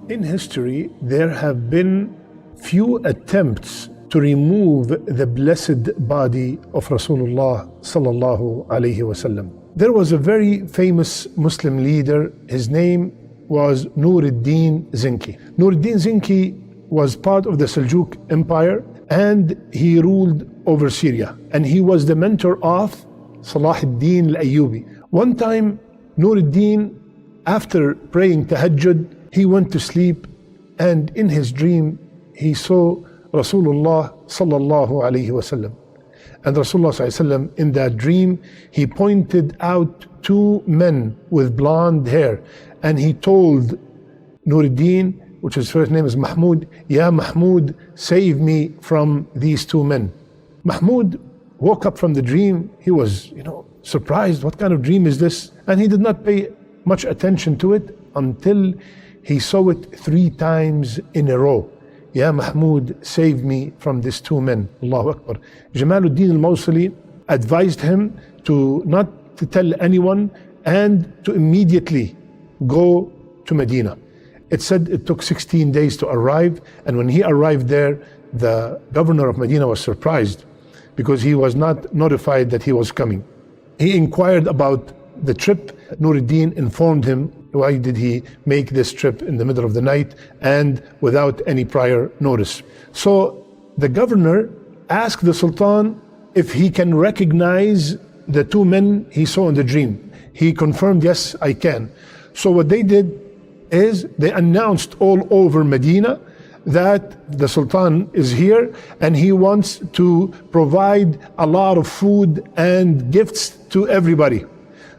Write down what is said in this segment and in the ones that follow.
In history, there have been few attempts to remove the blessed body of Rasulullah sallallahu alaihi wasallam. There was a very famous Muslim leader. His name was Nuruddin Zinki. Nuruddin Zinki was part of the Seljuk Empire, and he ruled over Syria. And he was the mentor of Salah ad-Din al-Ayyubi. One time, Nuruddin, after praying Tahajjud, he went to sleep, and in his dream, he saw Rasulullah sallallahu alaihi wasallam. And Rasulullah sallallahu alaihi wasallam, in that dream, he pointed out two men with blonde hair, and he told Nuruddin, which his first name is Mahmud, Ya Mahmud, save me from these two men. Mahmud woke up from the dream. He was, surprised. What kind of dream is this? And he did not pay much attention to it until he saw it 3 times in a row. Ya Mahmud, save me from these two men. Allahu Akbar. Jamaluddin al-Mawsili advised him to not to tell anyone and to immediately go to Medina. It said it took 16 days to arrive, and when he arrived there, the governor of Medina was surprised because he was not notified that he was coming. He inquired about the trip. Nuruddin informed him why did he make this trip in the middle of the night and without any prior notice. So the governor asked the Sultan if he can recognize the two men he saw in the dream. He confirmed, yes, I can. So what they did is they announced all over Medina that the Sultan is here and he wants to provide a lot of food and gifts to everybody.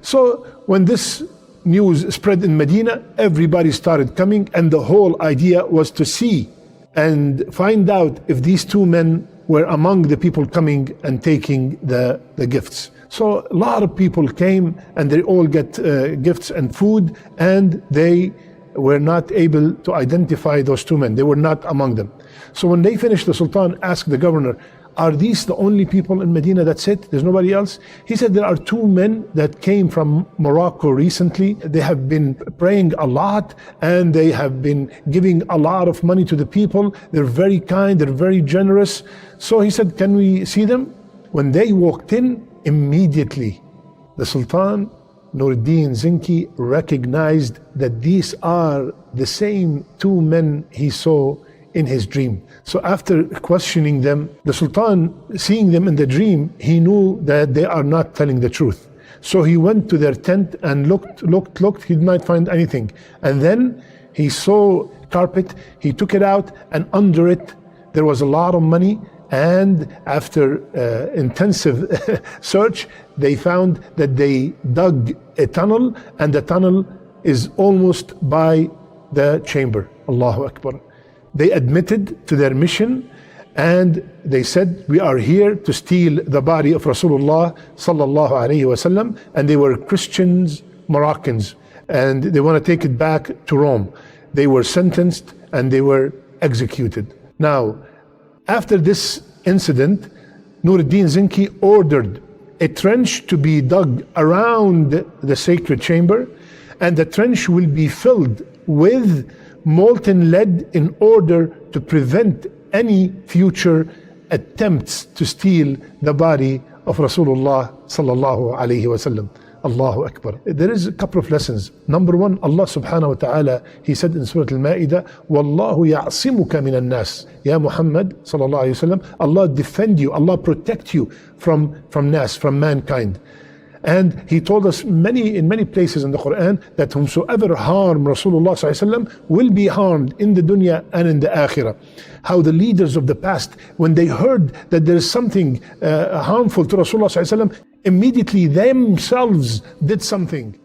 So when this news spread in Medina, everybody started coming, and the whole idea was to see and find out if these two men were among the people coming and taking the gifts. So a lot of people came and they all get gifts and food, and they were not able to identify those two men. They were not among them. So when they finished, the Sultan asked the governor, are these the only people in Medina? That's it? There's nobody else? He said there are two men that came from Morocco recently. They have been praying a lot and they have been giving a lot of money to the people. They're very kind, they're very generous. So he said, can we see them? When they walked in, immediately the Sultan, Nuruddin Zinki, recognized that these are the same two men he saw in his dream. So after questioning them, the Sultan, seeing them in the dream, he knew that they are not telling the truth. So he went to their tent and looked, he did not find anything. And then he saw carpet, he took it out, and under it there was a lot of money. And after intensive search, they found that they dug a tunnel, and the tunnel is almost by the chamber. Allahu Akbar. They admitted to their mission and they said, we are here to steal the body of Rasulullah sallallahu alaihi wasallam. And they were Christians, Moroccans, and they want to take it back to Rome. They were sentenced and they were executed. Now, after this incident, Nuruddin Zinki ordered a trench to be dug around the sacred chamber, and the trench will be filled with molten lead in order to prevent any future attempts to steal the body of Rasulullah sallallahu alaihi wasallam. Allahu Akbar. There is a couple of lessons. Number one, Allah subhanahu wa ta'ala, He said in Surah Al-Ma'idah, Wallahu ya'asimuka minan nas. Ya Muhammad sallallahu alayhi wa sallam, Allah defend you, Allah protect you from nas, from mankind. And He told us in many places in the Quran that whomsoever harm Rasulullah sallallahu alayhi wa sallam will be harmed in the dunya and in the akhirah. How the leaders of the past, when they heard that there is something harmful to Rasulullah sallallahu alayhi wa sallam, immediately themselves did something